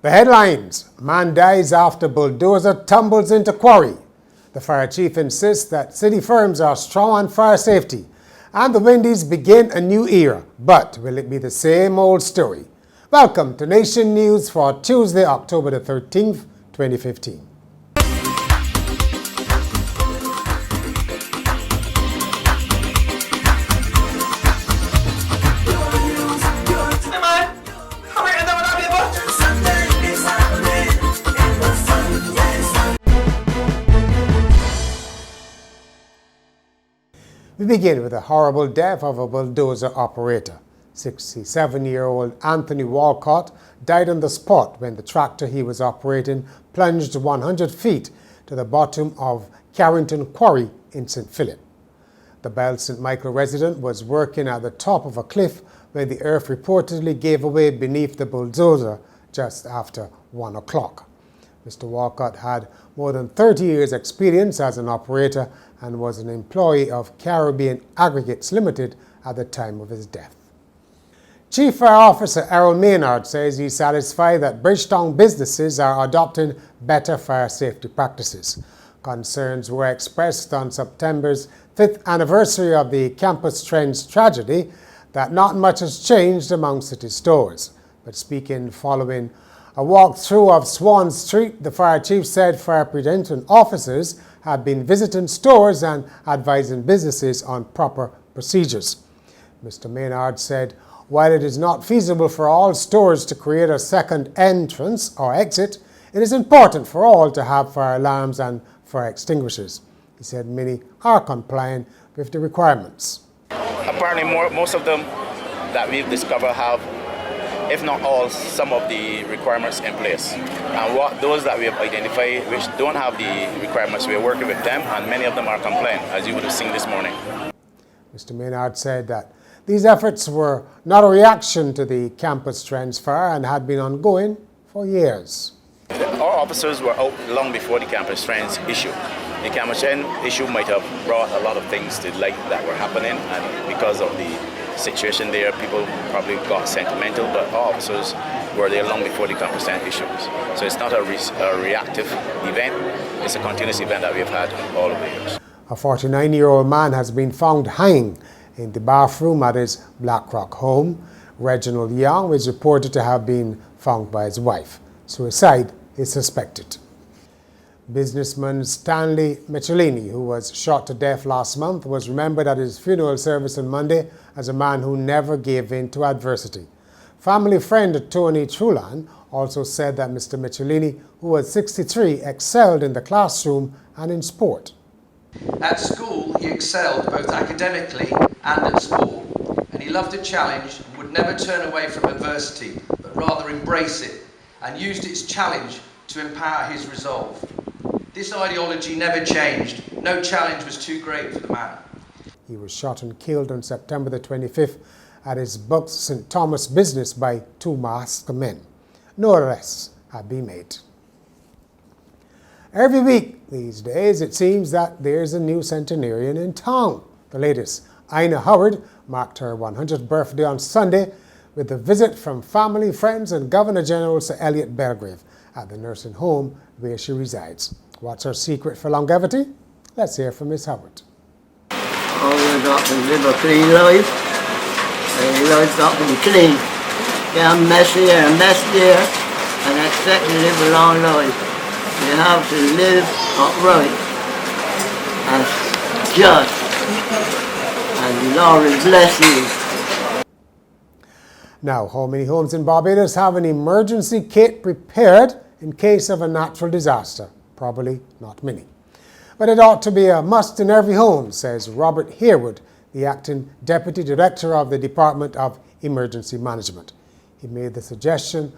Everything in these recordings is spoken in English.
The headlines: man dies after bulldozer tumbles into quarry. The fire chief insists that city firms are strong on fire safety. And the Windies begin a new era. But will it be the same old story? Welcome to Nation News for Tuesday, October the 13th, 2015. We begin with the horrible death of a bulldozer operator. 67-year-old Anthony Walcott died on the spot when the tractor he was operating plunged 100 feet to the bottom of Carrington Quarry in St. Philip. The Bell St. Michael resident was working at the top of a cliff when the earth reportedly gave away beneath the bulldozer just after 1 o'clock. Mr. Walcott had more than 30 years' experience as an operator and was an employee of Caribbean Aggregates Limited at the time of his death. Chief Fire Officer Errol Maynard says he's satisfied that Bridgetown businesses are adopting better fire safety practices. Concerns were expressed on September's 5th anniversary of the Campus Trends tragedy that not much has changed among city stores. But speaking following a walkthrough of Swan Street, the fire chief said fire prevention officers had been visiting stores and advising businesses on proper procedures. Mr. Maynard said, while it is not feasible for all stores to create a second entrance or exit, it is important for all to have fire alarms and fire extinguishers. He said many are complying with the requirements. Apparently most of them that we've discovered have, if not all, some of the requirements in place. And those that we have identified which don't have the requirements, we are working with them, and many of them are compliant, as you would have seen this morning. Mr. Maynard said that these efforts were not a reaction to the Campus Trends fire and had been ongoing for years. Our officers were out long before the Campus Trends issue. The Campus Trends issue might have brought a lot of things to light that were happening, and because of the situation there, people probably got sentimental, but our officers were there long before the Campus Trends issues. So it's not a reactive event, it's a continuous event that we've had all over the years. A 49-year-old man has been found hanging in the bathroom at his Black Rock home. Reginald Young is reported to have been found by his wife. Suicide is suspected. Businessman Stanley Michelini, who was shot to death last month, was remembered at his funeral service on Monday as a man who never gave in to adversity. Family friend Tony Troulan also said that Mr. Michelini, who was 63, excelled in the classroom and in sport. At school, he excelled both academically and at sport, and he loved a challenge and would never turn away from adversity, but rather embrace it, and used its challenge to empower his resolve. This ideology never changed. No challenge was too great for the man. He was shot and killed on September the 25th at his Bucks St. Thomas business by two masked men. No arrests have been made. Every week these days, it seems that there's a new centenarian in town. The latest, Ina Howard, marked her 100th birthday on Sunday with a visit from family, friends, and Governor General Sir Elliot Belgrave at the nursing home where she resides. What's her secret for longevity? Let's hear from Miss Howard. Always got to live a clean life. Your life's got to be clean. Get a mess here, a mess there, and expect to live a long life. You have to live upright and just, and the Lord will bless you. Now, how many homes in Barbados have an emergency kit prepared in case of a natural disaster? Probably not many. But it ought to be a must in every home, says Robert Harewood, the acting Deputy Director of the Department of Emergency Management. He made the suggestion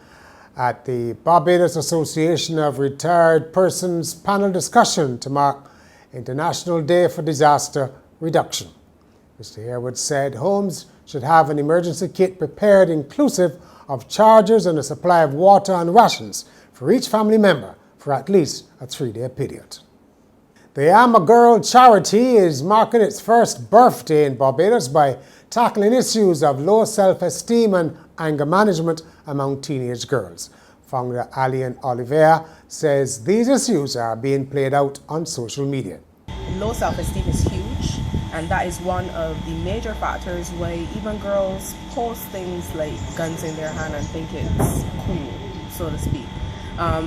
at the Barbados Association of Retired Persons panel discussion to mark International Day for Disaster Reduction. Mr. Harewood said homes should have an emergency kit prepared inclusive of chargers and a supply of water and rations for each family member for at least a 3-day period. The I'm a Girl charity is marking its first birthday in Barbados by tackling issues of low self-esteem and anger management among teenage girls. Founder Alien Oliveira says these issues are being played out on social media. Low self-esteem is huge, and that is one of the major factors why even girls post things like guns in their hand and think it's cool, so to speak.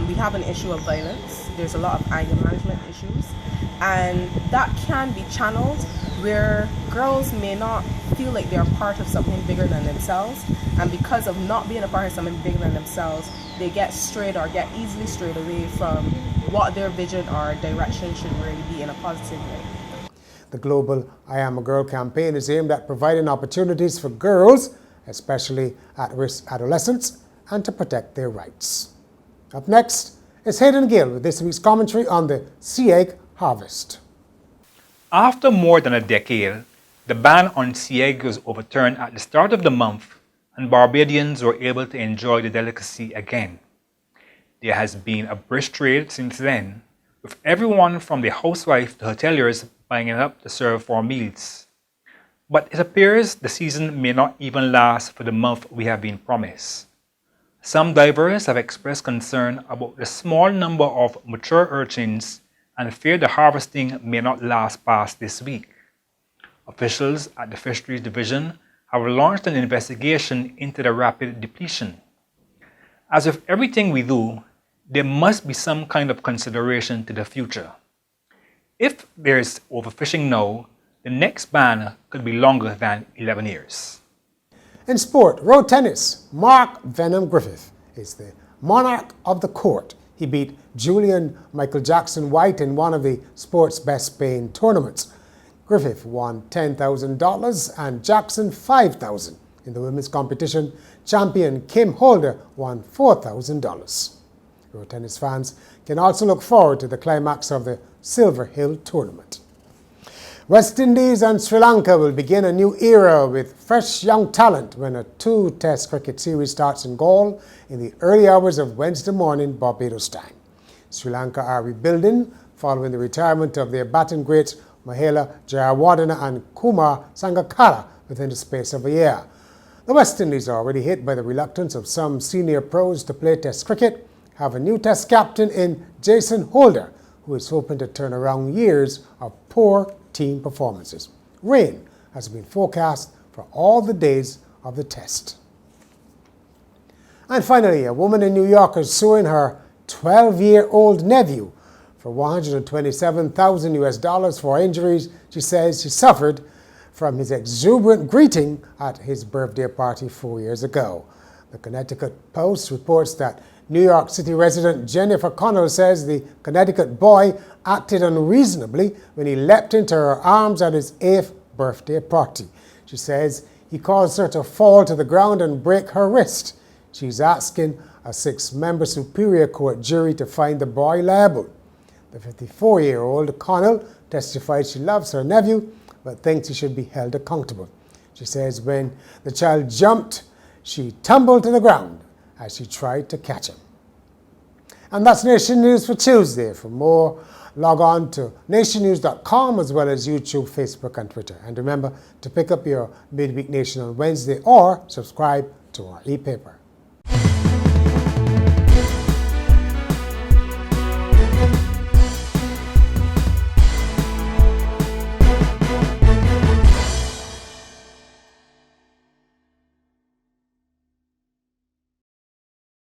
We have an issue of violence. There's a lot of anger management issues, and that can be channeled where girls may not feel like they're part of something bigger than themselves, and because of not being a part of something bigger than themselves, they get easily strayed away from what their vision or direction should really be in a positive way. The global I Am a Girl campaign is aimed at providing opportunities for girls, especially at-risk adolescents, and to protect their rights. Up next is Haydn Gill with this week's commentary on the sea egg harvest. After more than a decade, the ban on sea egg was overturned at the start of the month, and Barbadians were able to enjoy the delicacy again. There has been a brisk trade since then, with everyone from the housewife to hoteliers buying it up to serve for meals. But it appears the season may not even last for the month we have been promised. Some divers have expressed concern about the small number of mature urchins and fear the harvesting may not last past this week. Officials at the Fisheries Division have launched an investigation into the rapid depletion. As with everything we do, there must be some kind of consideration to the future. If there is overfishing now, the next ban could be longer than 11 years. In sport, road tennis, Mark Venom Griffith is the monarch of the court. He beat Julian Michael Jackson White in one of the sport's best paying tournaments. Griffith won $10,000 and Jackson $5,000. In the women's competition, champion Kim Holder won $4,000. Road tennis fans can also look forward to the climax of the Silver Hill tournament. West Indies and Sri Lanka will begin a new era with fresh young talent when a 2-test cricket series starts in Galle in the early hours of Wednesday morning Barbados time. Sri Lanka are rebuilding following the retirement of their batting greats Mahela Jayawardene and Kumar Sangakkara within the space of a year. The West Indies are already hit by the reluctance of some senior pros to play test cricket, have a new test captain in Jason Holder, who is hoping to turn around years of poor team performances. Rain has been forecast for all the days of the test. And finally, a woman in New York is suing her 12-year-old nephew for $127,000 for injuries she says she suffered from his exuberant greeting at his birthday party 4 years ago. The Connecticut Post reports that New York City resident Jennifer Connell says the Connecticut boy acted unreasonably when he leapt into her arms at his 8th birthday party. She says he caused her to fall to the ground and break her wrist. She's asking a 6-member Superior Court jury to find the boy liable. The 54-year-old Connell testified she loves her nephew but thinks he should be held accountable. She says when the child jumped, she tumbled to the ground as she tried to catch him. And that's Nation News for Tuesday. For more, log on to nationnews.com as well as YouTube, Facebook, and Twitter. And remember to pick up your Midweek Nation on Wednesday or subscribe to our e-paper.